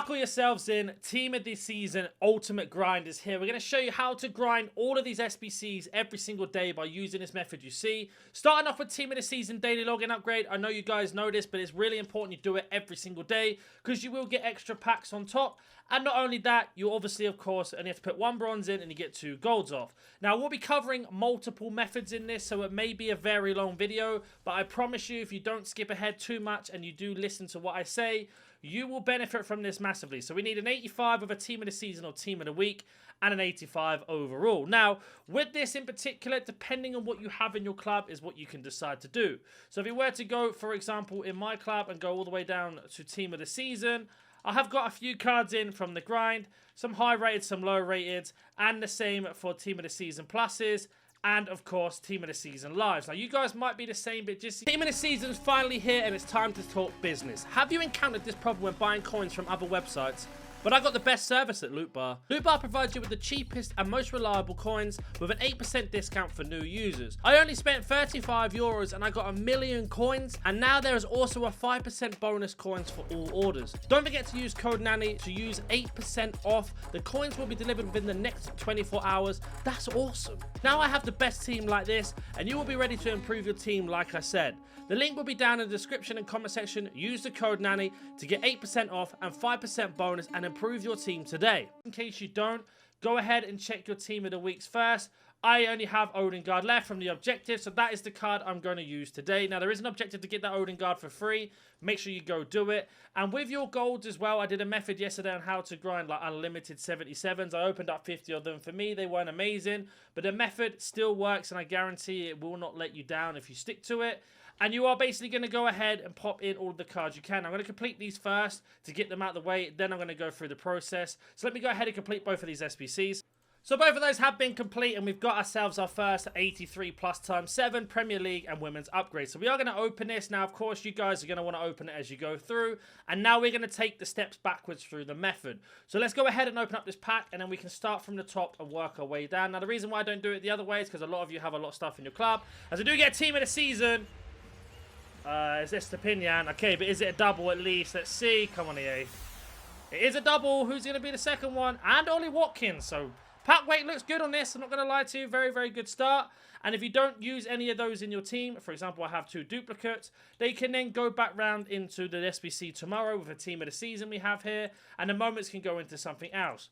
Buckle yourselves in. Team of the Season Ultimate Grind is here. We're going to show you how to grind all of these SBCs every single day by using this method you see. Starting off with Team of the Season Daily Login Upgrade. I know you guys know this, but it's really important you do it every single day because you will get extra packs on top. And not only that, you obviously, of course, only have to put 1 bronze in and you get 2 golds off. Now, we'll be covering multiple methods in this, so it may be a very long video, but I promise you, if you don't skip ahead too much and you do listen to what I say, you will benefit from this massively. So we need an 85 of a Team of the Season or Team of the Week and an 85 overall. Now, with this in particular, depending on what you have in your club is what you can decide to do. So if you were to go, for example, in my club and go all the way down to Team of the Season, I have got a few cards in from the grind, some high rated, some low rated, and the same for Team of the Season pluses. And, of course, Team of the Season lives. Now, you guys might be the same, but just Team of the Season's finally here, and it's time to talk business. Have you encountered this problem when buying coins from other websites? But I got the best service at Loot Bar. Loot Bar provides you with the cheapest and most reliable coins with an 8% discount for new users. I only spent €35 and I got 1,000,000 coins, and now there is also a 5% bonus coins for all orders. Don't forget to use code NANNY to use 8% off. The coins will be delivered within the next 24 hours. That's awesome. Now I have the best team like this, and you will be ready to improve your team like I said. The link will be down in the description and comment section. Use the code NANNY to get 8% off and 5% bonus and improve your team today. In case you don't, go ahead and check your Team of the Weeks first. I only have Odegaard left from the objective, so that is the card I'm going to use today. Now, there is an objective to get that Odegaard for free. Make sure you go do it. And with your golds as well, I did a method yesterday on how to grind like unlimited 77s. I opened up 50 of them. For me, they weren't amazing, but the method still works, and I guarantee it will not let you down if you stick to it. And you are basically going to go ahead and pop in all of the cards you can. I'm going to complete these first to get them out of the way. Then I'm going to go through the process. So let me go ahead and complete both of these SBCs. So both of those have been complete, and we've got ourselves our first 83 plus times 7 Premier League and Women's upgrade. So we are going to open this. Now, of course, you guys are going to want to open it as you go through. And now we're going to take the steps backwards through the method. So let's go ahead and open up this pack, and then we can start from the top and work our way down. Now, the reason why I don't do it the other way is because a lot of you have a lot of stuff in your club. As I do get a Team of the Season. Is this the Pinyan? Okay, but is it a double at least? Let's see. Come on, EA. It is a double. Who's going to be the second one? And Ollie Watkins. So pack weight looks good on this. I'm not going to lie to you. Very, very good start. And if you don't use any of those in your team, for example, I have 2 duplicates, they can then go back round into the SBC tomorrow with a Team of the Season we have here. And the moments can go into something else.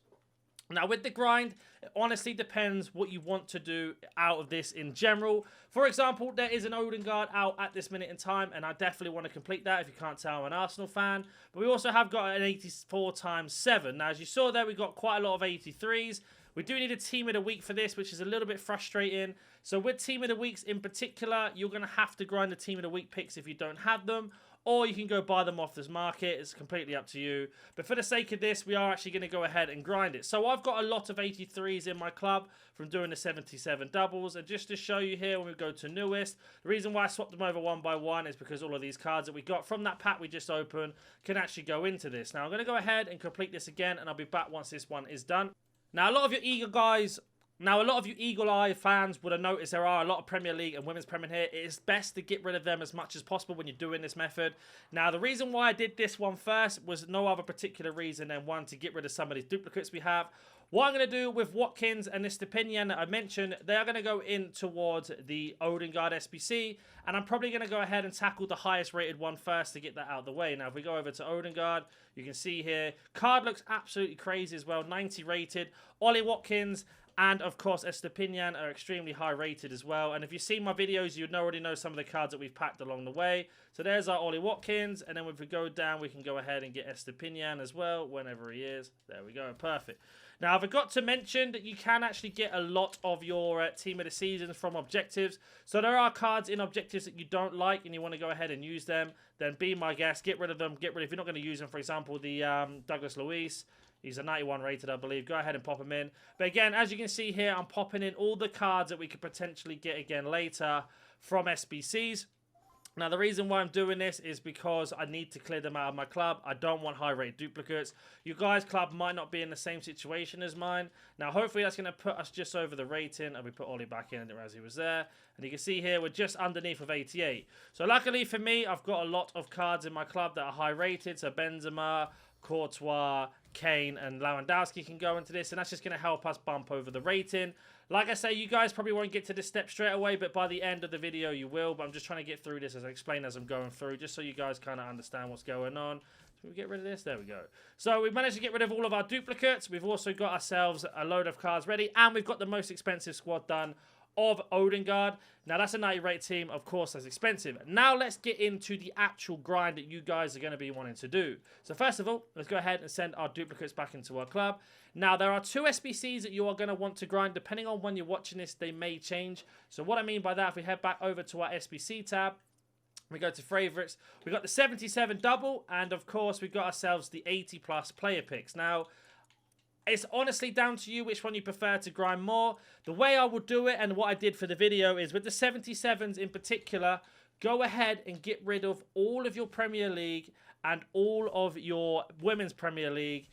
Now, with the grind, it honestly depends what you want to do out of this in general. For example, there is an Odegaard out at this minute in time, and I definitely want to complete that. If you can't tell, I'm an Arsenal fan. But we also have got an 84 times 7. Now, as you saw there, we got quite a lot of 83s. We do need a Team of the Week for this, which is a little bit frustrating. So with Team of the Weeks in particular, you're going to have to grind the Team of the Week picks if you don't have them. Or you can go buy them off this market. It's completely up to you. But for the sake of this, we are actually going to go ahead and grind it. So I've got a lot of 83s in my club from doing the 77 doubles. And just to show you here, when we go to newest, the reason why I swapped them over one by one is because all of these cards that we got from that pack we just opened can actually go into this. Now I'm going to go ahead and complete this again, and I'll be back once this one is done. Now, a lot of you eagle-eye fans would have noticed there are a lot of Premier League and Women's Premier here. It is best to get rid of them as much as possible when you're doing this method. Now, the reason why I did this one first was no other particular reason than one, to get rid of some of these duplicates we have. What I'm going to do with Watkins and this Stepinian that I mentioned, they are going to go in towards the Odegaard SBC, and I'm probably going to go ahead and tackle the highest rated one first to get that out of the way. Now, if we go over to Odegaard, you can see here, card looks absolutely crazy as well, 90 rated. Ollie Watkins and, of course, Estepinian are extremely high rated as well. And if you've seen my videos, you'd already know some of the cards that we've packed along the way. So there's our Ollie Watkins. And then if we go down, we can go ahead and get Estepinian as well, whenever he is. There we go. Perfect. Now, I forgot to mention that you can actually get a lot of your Team of the Season from objectives. So there are cards in objectives that you don't like and you want to go ahead and use them. Then be my guest. Get rid of them. If you're not going to use them, for example, the Douglas Luiz. He's a 91 rated, I believe. Go ahead and pop him in. But again, as you can see here, I'm popping in all the cards that we could potentially get again later from SBCs. Now, the reason why I'm doing this is because I need to clear them out of my club. I don't want high-rated duplicates. You guys' club might not be in the same situation as mine. Now, hopefully, that's going to put us just over the rating. And we put Ollie back in as he was there. And you can see here, we're just underneath of 88. So, luckily for me, I've got a lot of cards in my club that are high-rated. So, Benzema, Courtois, Kane, and Lewandowski can go into this, and that's just going to help us bump over the rating. Like I say, you guys probably won't get to this step straight away, but by the end of the video, you will. But I'm just trying to get through this as I explain as I'm going through, just so you guys kind of understand what's going on. So we get rid of this? There we go. So we've managed to get rid of all of our duplicates. We've also got ourselves a load of cards ready, and we've got the most expensive squad done of Odegaard. Now, that's a 90 rate team. Of course, that's expensive. Now, let's get into the actual grind that you guys are going to be wanting to do. So, first of all, let's go ahead and send our duplicates back into our club. Now, there are 2 SBCs that you are going to want to grind. Depending on when you're watching this, they may change. So, what I mean by that, if we head back over to our SBC tab, we go to favorites. We got the 77 double, and of course, we got ourselves the 80 plus player picks. Now, it's honestly down to you which one you prefer to grind more. The way I would do it, and what I did for the video, is with the 77s in particular, go ahead and get rid of all of your Premier League and all of your Women's Premier League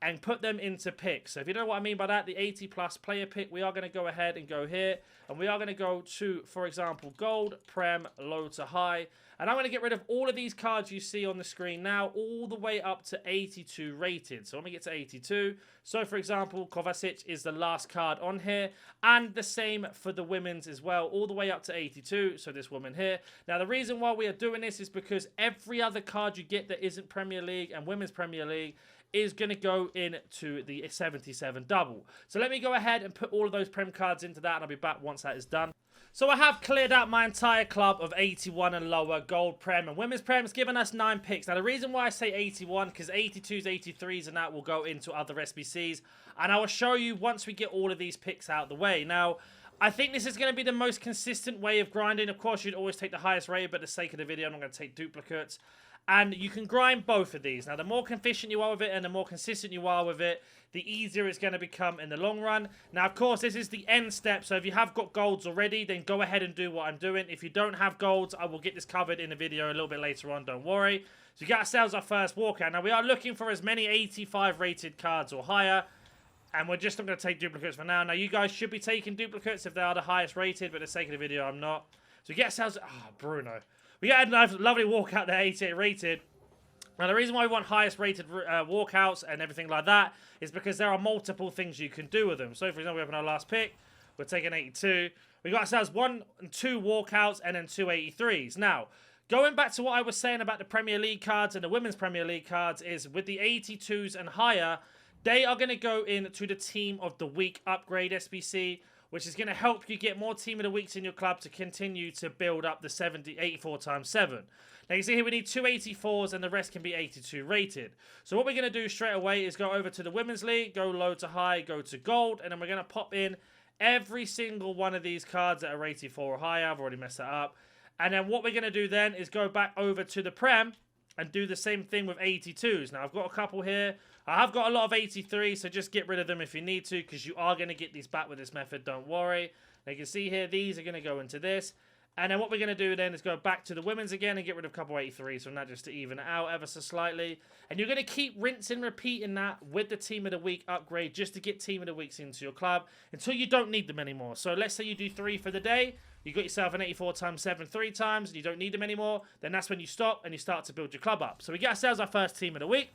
and put them into picks. So if you don't know what I mean by that, the 80 plus player pick, we are going to go ahead and go here. And we are going to go to, for example, gold, prem, low to high. And I'm going to get rid of all of these cards you see on the screen now, all the way up to 82 rated. So let me get to 82. So, for example, Kovacic is the last card on here. And the same for the women's as well, all the way up to 82. So this woman here. Now, the reason why we are doing this is because every other card you get that isn't Premier League and Women's Premier League is going to go into the 77 double. So let me go ahead and put all of those Prem cards into that, and I'll be back once that is done. So I have cleared out my entire club of 81 and lower gold Prem, and Women's Prem has given us 9 picks. Now the reason why I say 81, because 82s, 83s and that will go into other SBCs, and I will show you once we get all of these picks out of the way. Now, I think this is going to be the most consistent way of grinding. Of course, you'd always take the highest rated, but for the sake of the video, I'm not going to take duplicates. And you can grind both of these. Now, the more efficient you are with it and the more consistent you are with it, the easier it's going to become in the long run. Now, of course, this is the end step. So if you have got golds already, then go ahead and do what I'm doing. If you don't have golds, I will get this covered in a video a little bit later on. Don't worry. So we got ourselves our first walkout. Now, we are looking for as many 85 rated cards or higher. And we're just not going to take duplicates for now. Now, you guys should be taking duplicates if they are the highest rated. But for the sake of the video, I'm not. So we get ourselves... Oh, Bruno. We got a nice, lovely walkout there, 88 rated. Now, the reason why we want highest rated walkouts and everything like that is because there are multiple things you can do with them. So, for example, we have our last pick. We're taking 82. We got ourselves 1 and 2 walkouts and then 2 83s. Now, going back to what I was saying about the Premier League cards and the Women's Premier League cards is with the 82s and higher, they are going to go into the Team of the Week upgrade SBC, which is going to help you get more Team of the Weeks in your club to continue to build up the 84 times 7. Now, you see here we need 2 84s and the rest can be 82 rated. So what we're going to do straight away is go over to the Women's League, go low to high, go to gold, and then we're going to pop in every single one of these cards that are 84 or higher. I've already messed that up. And then what we're going to do then is go back over to the Prem and do the same thing with 82s. Now, I've got a couple here. I have got a lot of 83, so just get rid of them if you need to, because you are going to get these back with this method, don't worry. Now, you can see here, these are going to go into this. And then what we're going to do then is go back to the women's again and get rid of a couple 83s from that just to even it out ever so slightly. And you're going to keep rinsing and repeating that with the Team of the Week upgrade just to get Team of the Weeks into your club until you don't need them anymore. So let's say you do 3 for the day. You got yourself an 84 times 7 3 times and you don't need them anymore. Then that's when you stop and you start to build your club up. So we get ourselves our first Team of the Week.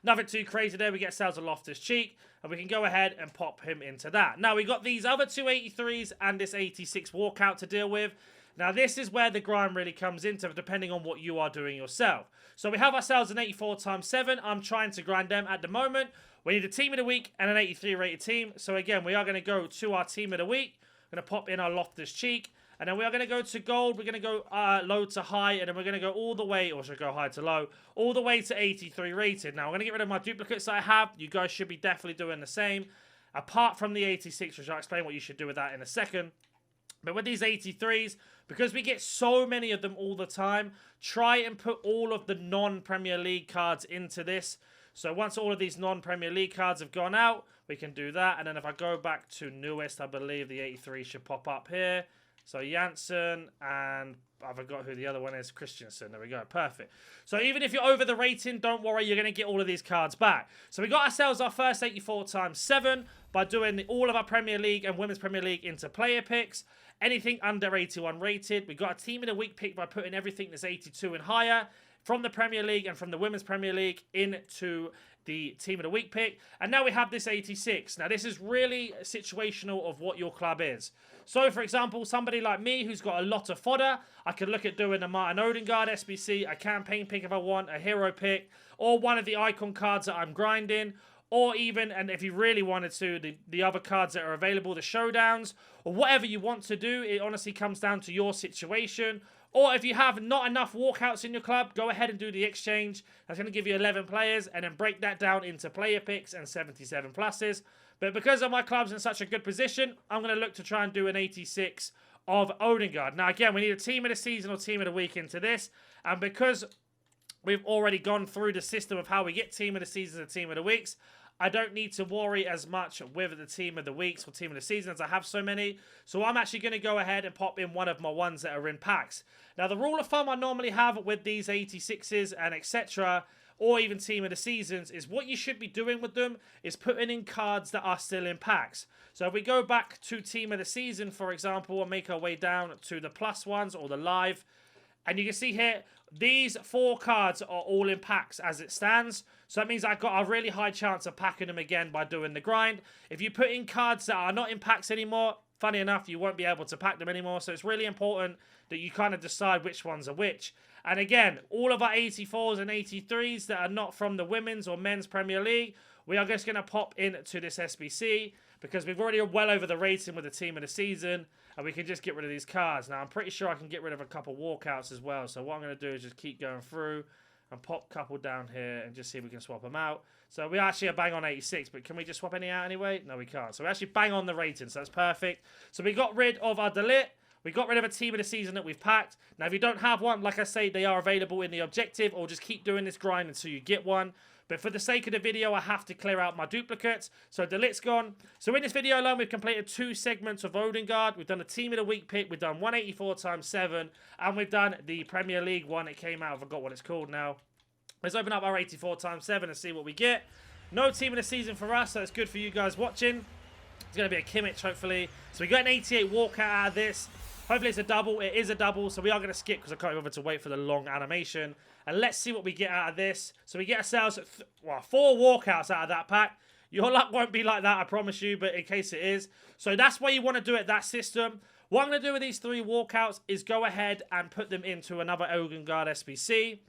Nothing too crazy there. We get ourselves a Loftus-Cheek, and we can go ahead and pop him into that. Now, we got these other 2 83s and this 86 walkout to deal with. Now, this is where the grind really comes into, depending on what you are doing yourself. So, we have ourselves an 84 times 7. I'm trying to grind them at the moment. We need a Team of the Week and an 83 rated team. So, again, we are going to go to our Team of the Week. We're going to pop in our Loftus-Cheek. And then we are going to go to gold, we're going to go low to high, and then we're going to go all the way, or should I go high to low, all the way to 83 rated. Now, I'm going to get rid of my duplicates that I have. You guys should be definitely doing the same, apart from the 86, which I'll explain what you should do with that in a second. But with these 83s, because we get so many of them all the time, try and put all of the non-Premier League cards into this. So once all of these non-Premier League cards have gone out, we can do that. And then if I go back to newest, I believe the 83 should pop up here. So Janssen, and I forgot who the other one is, Christensen. There we go, perfect. So even if you're over the rating, don't worry, you're going to get all of these cards back. So we got ourselves our first 84 times 7 by doing all of our Premier League and Women's Premier League into player picks. Anything under 81 rated. We got a Team of the Week pick by putting everything that's 82 and higher. from the Premier League and from the Women's Premier League into the Team of the Week pick. And now we have this 86. Now, this is really situational of what your club is. So, for example, somebody like me who's got a lot of fodder, I could look at doing a Martin Odegaard SBC, a campaign pick if I want, a hero pick, or one of the icon cards that I'm grinding, or even, and if you really wanted to, the other cards that are available, the showdowns, or whatever you want to do. It honestly comes down to your situation. Or if you have not enough walkouts in your club, go ahead and do the exchange. That's going to give you 11 players, and then break that down into player picks and 77 pluses. But because of my club's in such a good position, I'm going to look to try and do an 86 of Odegaard. Now, again, we need a team of the season or team of the week into this. And because we've already gone through the system of how we get team of the seasons and team of the weeks, I don't need to worry as much with the team of the weeks or team of the seasons. I have so many. So I'm actually going to go ahead and pop in one of my ones that are in packs. Now, the rule of thumb I normally have with these 86s and etc., or even team of the seasons, is what you should be doing with them is putting in cards that are still in packs. So if we go back to team of the season, for example, and make our way down to the plus ones or the live, and you can see here, these 4 cards are all in packs as it stands. So that means I've got a really high chance of packing them again by doing the grind. If you put in cards that are not in packs anymore, funny enough, you won't be able to pack them anymore. So it's really important that you kind of decide which ones are which. And again, all of our 84s and 83s that are not from the Women's or Men's Premier League, we are just going to pop into this SBC because we've already well over the rating with the team of the season. And we can just get rid of these cards. Now, I'm pretty sure I can get rid of a couple walkouts as well. So what I'm going to do is just keep going through and pop a couple down here and just see if we can swap them out. So we actually are bang on 86, but can we just swap any out anyway? No, we can't. So we actually bang on the rating, so that's perfect. So we got rid of our delete. We got rid of a team of the season that we've packed. Now, if you don't have one, like I say, they are available in the objective, or just keep doing this grind until you get one. But for the sake of the video, I have to clear out my duplicates. So delete's gone. So in this video alone, we've completed 2 segments of Odegaard. We've done a team of the week pick. We've done 184 times 7. And we've done the Premier League one. It came out. I forgot what it's called now. Let's open up our 84 times 7 and see what we get. No team of the season for us, so it's good for you guys watching. It's going to be a Kimmich, hopefully. So we got an 88 walkout out of this. Hopefully it's a double. It is a double, so we are going to skip because I can't be bothered to wait for the long animation. And let's see what we get out of this. So we get ourselves 4 walkouts out of that pack. Your luck won't be like that, I promise you, but in case it is. So that's why you want to do it, that system. What I'm going to do with these 3 walkouts is go ahead and put them into another Odegaard SBC.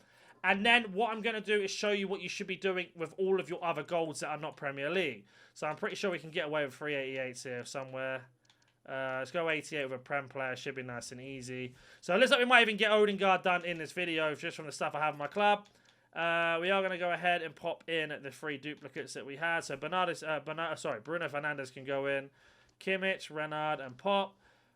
And then what I'm going to do is show you what you should be doing with all of your other golds that are not Premier League. So I'm pretty sure we can get away with 388s here somewhere. Let's go 88 with a Prem player. Should be nice and easy. So it looks like we might even get Odegaard done in this video just from the stuff I have in my club. We are going to go ahead and pop in the 3 duplicates that we had. So Bruno Fernandes can go in. Kimmich, Renard, and Pop.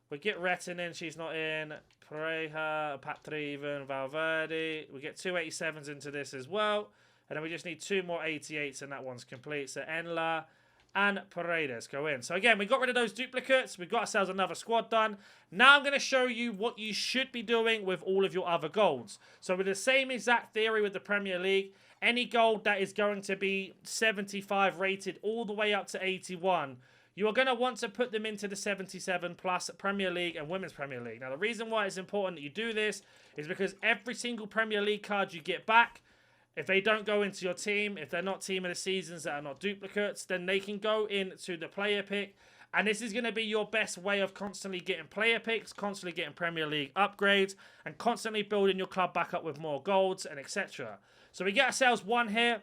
We get Retin in. She's not in. Pareja, Patriven, Valverde. We get 2 87s into this as well. And then we just need 2 more 88s and that one's complete. So Enla and Paredes go in. So again, we got rid of those duplicates. We've got ourselves another squad done. Now I'm going to show you what you should be doing with all of your other golds. So with the same exact theory with the Premier League, any gold that is going to be 75 rated all the way up to 81, you are going to want to put them into the 77 plus Premier League and Women's Premier League. Now the reason why it's important that you do this is because every single Premier League card you get back, if they don't go into your team, if they're not team of the seasons that are not duplicates, then they can go into the player pick. And this is going to be your best way of constantly getting player picks, constantly getting Premier League upgrades, and constantly building your club back up with more golds and etc. So we get ourselves 1 here.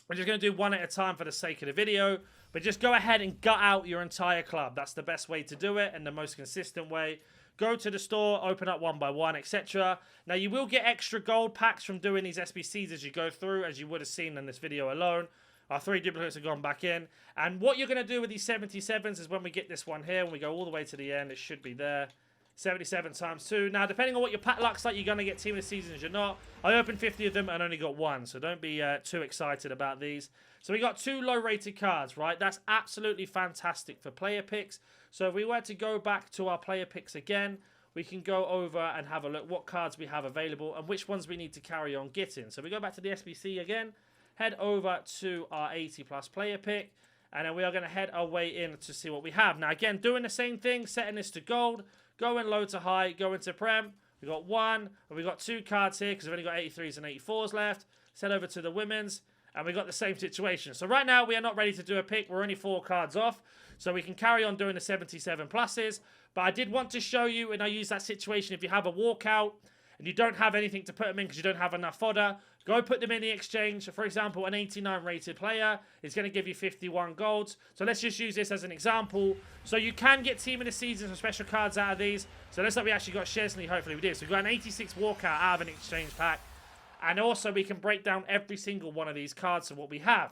We're just going to do 1 at a time for the sake of the video. But just go ahead and gut out your entire club. That's the best way to do it and the most consistent way. Go to the store, open up 1 by 1, etc. Now, you will get extra gold packs from doing these SBCs as you go through, as you would have seen in this video alone. Our 3 duplicates have gone back in. And what you're going to do with these 77s is when we get this one here, when we go all the way to the end, it should be there. 77 times 2. Now, depending on what your pack looks like, you're going to get team of the seasons, you're not. I opened 50 of them and only got 1, so don't be too excited about these. So we got 2 low-rated cards, right? That's absolutely fantastic for player picks. So if we were to go back to our player picks again, we can go over and have a look what cards we have available and which ones we need to carry on getting. So we go back to the SBC again, head over to our 80-plus player pick, and then we are going to head our way in to see what we have. Now, again, doing the same thing, setting this to gold, going low to high, going to Prem, We've got 1, and we've got 2 cards here because we've only got 83s and 84s left. Let's head over to the women's, and we've got the same situation. So right now, we are not ready to do a pick. We're only 4 cards off, so we can carry on doing the 77 pluses. But I did want to show you, and I use that situation, if you have a walkout, and you don't have anything to put them in because you don't have enough fodder, go put them in the exchange. For example, an 89 rated player is going to give you 51 golds. So let's just use this as an example. So you can get team of the season for special cards out of these. So let's say we actually got Chesney, hopefully we did. So we've got an 86 walkout out of an exchange pack. And also we can break down every single one of these cards of what we have.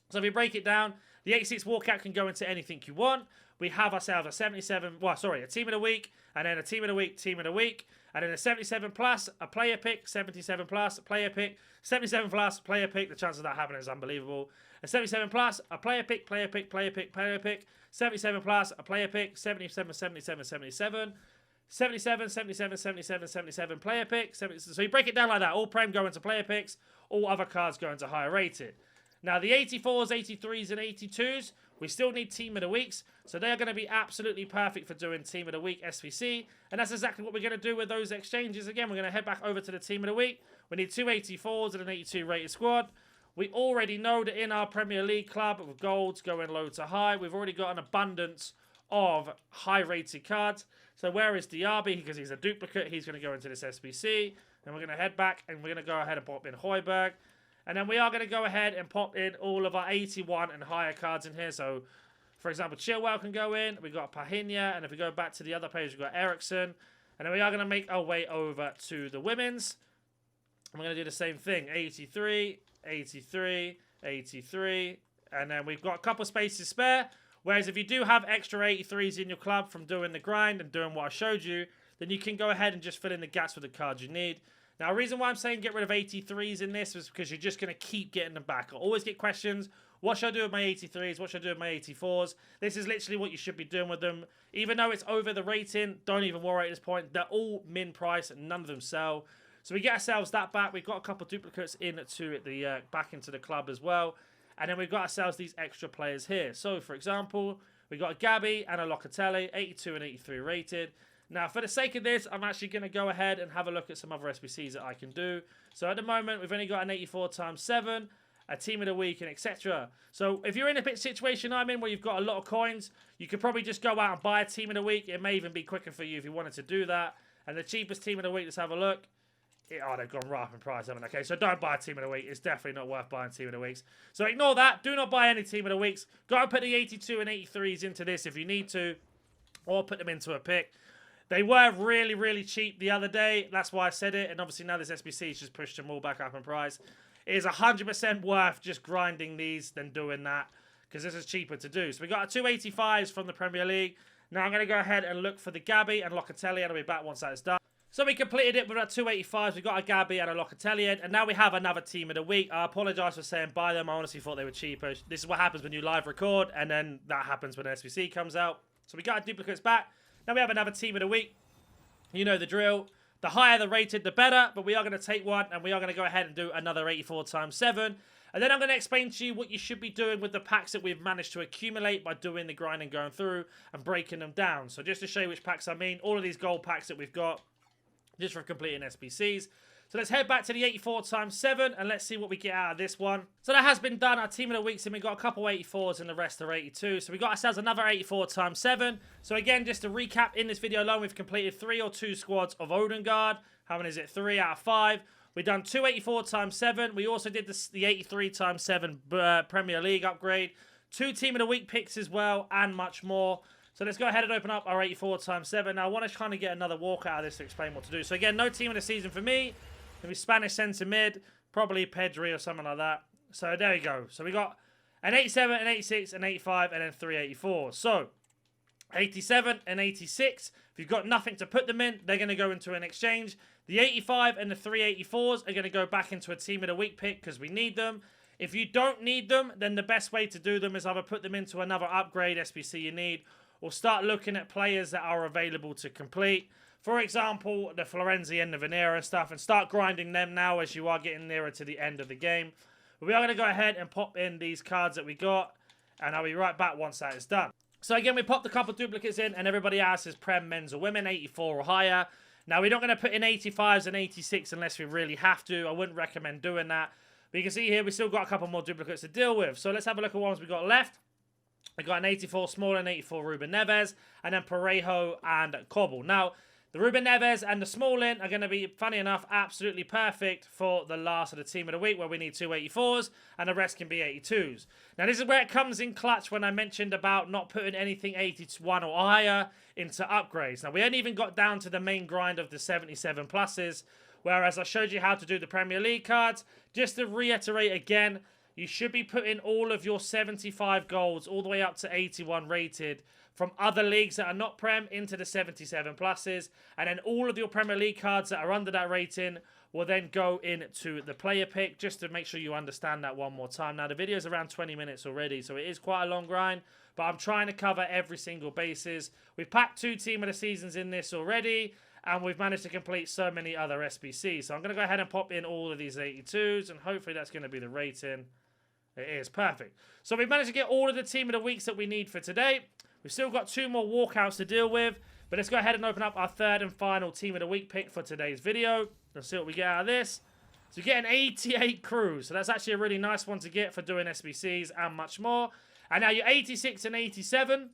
So if we break it down, the 86 walkout can go into anything you want. We have ourselves a 77, a team of the week, and then a team of the week, and then a 77 plus, a player pick, 77 plus, a player pick, 77 plus, player pick. The chance of that happening is unbelievable. A 77 plus, a player pick, 77 plus, a player pick, 77, 77, 77. 77, 77, 77, 77 player pick. So you break it down like that. All Prem go into player picks. All other cards go into higher rated. Now, the 84s, 83s, and 82s, we still need Team of the Weeks. So they're going to be absolutely perfect for doing Team of the Week SVC. And that's exactly what we're going to do with those exchanges. Again, we're going to head back over to the Team of the Week. We need 2 84s and an 82 rated squad. We already know that in our Premier League club, with golds going low to high, we've already got an abundance of high-rated cards. So where is Diaby? Because he's a duplicate. He's going to go into this SBC. Then we're going to head back and we're going to go ahead and pop in Højbjerg. And then we are going to go ahead and pop in all of our 81 and higher cards in here. So, for example, Chilwell can go in. We've got Pahinha. And if we go back to the other page, we've got Ericsson. And then we are going to make our way over to the women's. And we're going to do the same thing. 83, 83, 83. And then we've got a couple spaces spare. Whereas if you do have extra 83s in your club from doing the grind and doing what I showed you, then you can go ahead and just fill in the gaps with the cards you need. Now, the reason why I'm saying get rid of 83s in this is because you're just going to keep getting them back. I always get questions, what should I do with my 83s? What should I do with my 84s? This is literally what you should be doing with them. Even though it's over the rating, don't even worry at this point. They're all min price and none of them sell. So we get ourselves that back. We've got a couple of duplicates into the back into the club as well. And then we've got ourselves these extra players here. So, for example, we've got a Gabby and a Locatelli, 82 and 83 rated. Now, for the sake of this, I'm actually going to go ahead and have a look at some other SBCs that I can do. So, at the moment, we've only got an 84 times 7, a team of the week, and etc. So, if you're in a bit situation I'm in where you've got a lot of coins, you could probably just go out and buy a team of the week. It may even be quicker for you if you wanted to do that. And the cheapest team of the week, let's have a look. Oh, they've gone right up in price, haven't they? Okay, so don't buy a team of the week. It's definitely not worth buying team of the weeks. So ignore that. Do not buy any team of the weeks. Go and put the 82 and 83s into this if you need to, or put them into a pick. They were really, really cheap the other day. That's why I said it. And obviously now this SBC has just pushed them all back up in price. It is 100% worth just grinding these than doing that, because this is cheaper to do. So we got our 285s from the Premier League. Now I'm going to go ahead and look for the Gabby and Locatelli, and I'll be back once that is done. So we completed it with our 285s. We got a Gabby and a Locatelli, and now we have another team of the week. I apologise for saying buy them. I honestly thought they were cheaper. This is what happens when you live record, and then that happens when an SBC comes out. So we got our duplicates back. Now we have another team of the week. You know the drill. The higher the rated, the better. But we are going to take one, and we are going to go ahead and do another 84 times 7. And then I'm going to explain to you what you should be doing with the packs that we've managed to accumulate by doing the grind and going through and breaking them down. So just to show you which packs I mean, all of these gold packs that we've got, just for completing SBCs. So let's head back to the 84 times 7 and let's see what we get out of this one. So that has been done. Our team of the weeks, and we got a couple 84s and the rest are 82. So we got ourselves another 84 times 7. So again, just to recap, in this video alone, we've completed 3 or 2 squads of Odegaard. How many is it? 3 out of 5. We've done 2 84 times 7. We also did the 83 times 7 Premier League upgrade. 2 team of the week picks as well, and much more. So let's go ahead and open up our 84 times 7. Now, I want to kind of get another walk out of this to explain what to do. So again, no team of the season for me. Maybe Spanish centre mid, probably Pedri or something like that. So there we go. So we got an 87, an 86, an 85, and then 3 84. So 87 and 86, if you've got nothing to put them in, they're going to go into an exchange. The 85 and the 384s are going to go back into a team of the week pick because we need them. If you don't need them, then the best way to do them is either put them into another upgrade SBC you need, or start looking at players that are available to complete. For example, the Florenzi and the Vanera stuff, and start grinding them now as you are getting nearer to the end of the game. But we are going to go ahead and pop in these cards that we got, and I'll be right back once that is done. So again, we popped a couple of duplicates in, and everybody else is Prem, men's or women, 84 or higher. Now, we're not going to put in 85s and 86 unless we really have to. I wouldn't recommend doing that. But you can see here, we still got a couple more duplicates to deal with. So let's have a look at ones we got left. We got an 84 Small and 84 Ruben Neves, and then Parejo and Cobble. Now, the Ruben Neves and the Smalling are going to be, funny enough, absolutely perfect for the last of the team of the week, where we need 2 84s, and the rest can be 82s. Now, this is where it comes in clutch when I mentioned about not putting anything 81 or higher into upgrades. Now, we ain't even got down to the main grind of the 77 pluses, whereas I showed you how to do the Premier League cards. Just to reiterate again, you should be putting all of your 75 goals all the way up to 81 rated from other leagues that are not Prem into the 77 pluses. And then all of your Premier League cards that are under that rating will then go into the player pick, just to make sure you understand that one more time. Now, the video is around 20 minutes already, so it is quite a long grind, but I'm trying to cover every single basis. We've packed 2 team of the seasons in this already, and we've managed to complete so many other SBCs. So I'm going to go ahead and pop in all of these 82s, and hopefully that's going to be the rating. It is perfect. So we've managed to get all of the team of the weeks that we need for today. We've still got 2 more walkouts to deal with, but let's go ahead and open up our 3rd and final team of the week pick for today's video. Let's see what we get out of this. So we get an 88 Cruz. So that's actually a really nice one to get for doing SBCs and much more. And now your 86 and 87,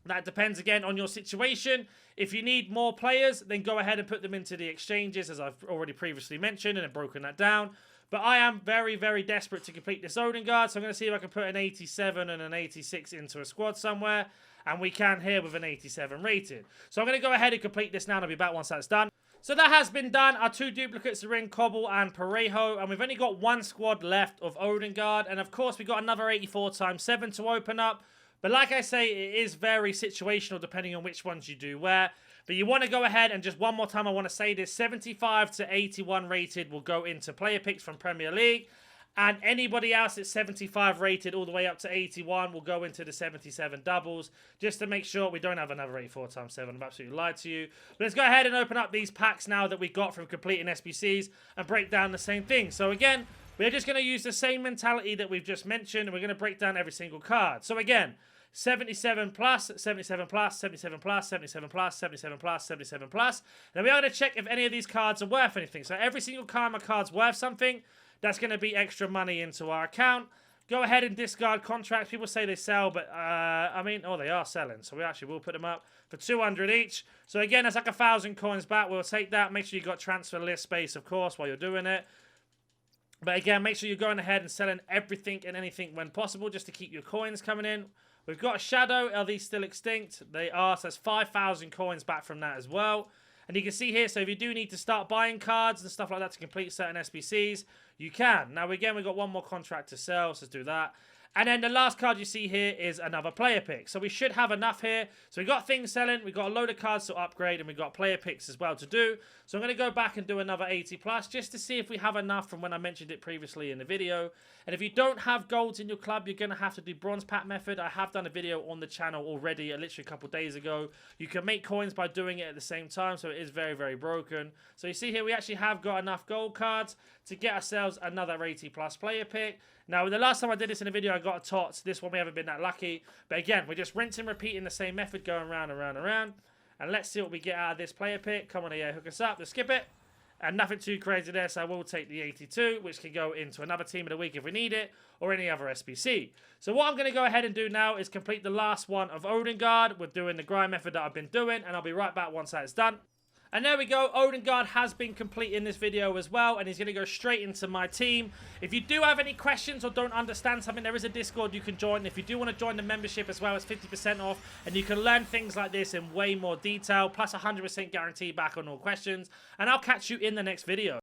that depends again on your situation. If you need more players, then go ahead and put them into the exchanges, as I've already previously mentioned and have broken that down. But I am very, very desperate to complete this Odegaard, so I'm going to see if I can put an 87 and an 86 into a squad somewhere. And we can here with an 87 rated. So I'm going to go ahead and complete this now, and I'll be back once that's done. So that has been done. Our 2 duplicates are in, Cobble and Parejo. And we've only got 1 squad left of Odegaard. And of course, we've got another 84 times 7 to open up. But like I say, it is very situational depending on which ones you do where. But you want to go ahead and just one more time, I want to say this. 75 to 81 rated will go into player picks from Premier League. And anybody else that's 75 rated all the way up to 81 will go into the 77 doubles, just to make sure we don't have another 84 times 7. I've absolutely lied to you. But let's go ahead and open up these packs now that we got from completing SBCs and break down the same thing. So again, we're just going to use the same mentality that we've just mentioned, and we're going to break down every single card. So again, 77 plus, 77 plus, 77 plus, 77 plus, 77 plus, 77 plus. Now we are going to check if any of these cards are worth anything. So every single karma card's worth something. That's going to be extra money into our account. Go ahead and discard contracts. People say they sell, but I mean, oh, they are selling. So we actually will put them up for 200 each. So again, that's like 1,000 coins back. We'll take that. Make sure you got transfer list space, of course, while you're doing it. But again, make sure you're going ahead and selling everything and anything when possible, just to keep your coins coming in. We've got a Shadow. Are these still extinct? They are. So that's 5,000 coins back from that as well. And you can see here, so if you do need to start buying cards and stuff like that to complete certain SBCs, you can. Now, again, we've got 1 more contract to sell, so let's do that. And then the last card you see here is another player pick. So we should have enough here. So we got things selling, we got a load of cards to upgrade, and we got player picks as well to do. So I'm going to go back and do another 80 plus just to see if we have enough from when I mentioned it previously in the video. And if you don't have golds in your club, you're going to have to do bronze pack method. I have done a video on the channel already, literally a couple days ago. You can make coins by doing it at the same time, so it is very, very broken. So you see here, we actually have got enough gold cards to get ourselves another 80 plus player pick. Now, the last time I did this in a video, I got a Tots. This one, we haven't been that lucky. But again, we're just rinsing, repeating the same method, going round and round and round. And let's see what we get out of this player pick. Come on here, hook us up. Let's skip it. And nothing too crazy there, so I will take the 82, which can go into another team of the week if we need it, or any other SBC. So what I'm going to go ahead and do now is complete the last one of Odegaard. We're doing the grind method that I've been doing, and I'll be right back once that's done. And there we go, Odegaard has been complete in this video as well, and he's going to go straight into my team. If you do have any questions or don't understand something, there is a Discord you can join. If you do want to join the membership as well, it's 50% off, and you can learn things like this in way more detail, plus 100% guarantee back on all questions. And I'll catch you in the next video.